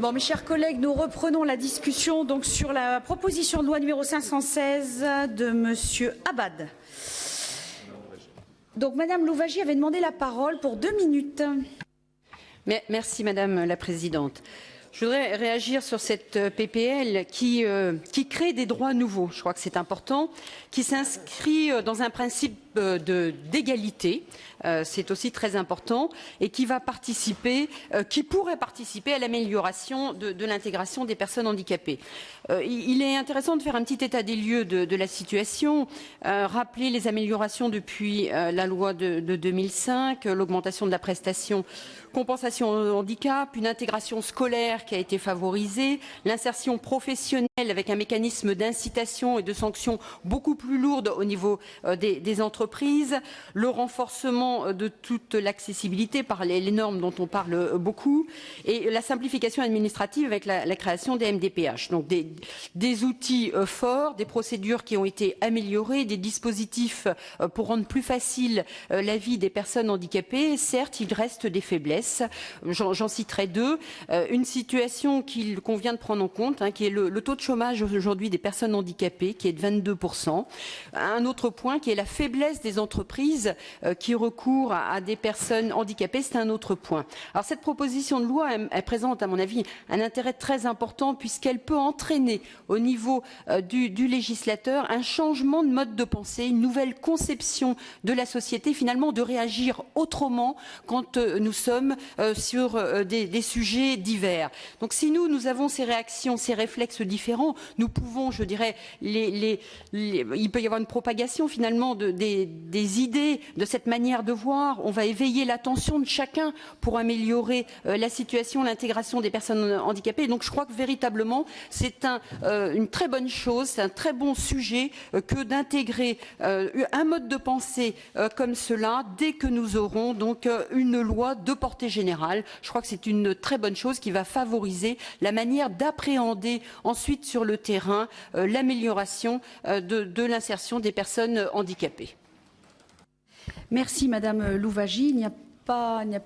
Bon, mes chers collègues, nous reprenons la discussion donc sur la proposition de loi numéro 516 de Monsieur Abad. Donc, Madame Louwagie avait demandé la parole pour 2 minutes. Merci Madame la Présidente. Je voudrais réagir sur cette PPL qui crée des droits nouveaux, je crois que c'est important, qui s'inscrit dans un principe d'égalité, c'est aussi très important, et qui va participer, qui pourrait participer à l'amélioration de l'intégration des personnes handicapées. Il est intéressant de faire un petit état des lieux de la situation, rappeler les améliorations depuis la loi de 2005, l'augmentation de la prestation compensation au handicap, une intégration scolaire qui a été favorisée, l'insertion professionnelle avec un mécanisme d'incitation et de sanctions beaucoup plus lourd au niveau des entreprises, le renforcement de toute l'accessibilité par les normes dont on parle beaucoup et la simplification administrative avec la création des MDPH. Donc des outils forts, des procédures qui ont été améliorées, des dispositifs pour rendre plus facile la vie des personnes handicapées. Certes, il reste des faiblesses. J'en citerai deux. Une situation qu'il convient de prendre en compte, qui est le taux de chômage aujourd'hui des personnes handicapées, qui est de 22%. Un autre point qui est la faiblesse des entreprises qui recourent à des personnes handicapées, c'est un autre point. Alors cette proposition de loi, elle présente à mon avis un intérêt très important puisqu'elle peut entraîner au niveau du législateur un changement de mode de pensée, une nouvelle conception de la société, finalement de réagir autrement quand nous sommes sur des sujets divers. Donc si nous avons ces réactions, ces réflexes différents, nous pouvons, je dirais, il peut y avoir une propagation finalement des idées, de cette manière de voir. On va éveiller l'attention de chacun pour améliorer la situation, l'intégration des personnes handicapées. Donc je crois que véritablement c'est une très bonne chose, c'est un très bon sujet que d'intégrer un mode de pensée comme cela dès que nous aurons donc une loi de portée générale. Je crois que c'est une très bonne chose qui va favoriser la manière d'appréhender ensuite sur le terrain l'amélioration de l'insertion des personnes handicapées. Merci Madame Louwagie. Il n'y a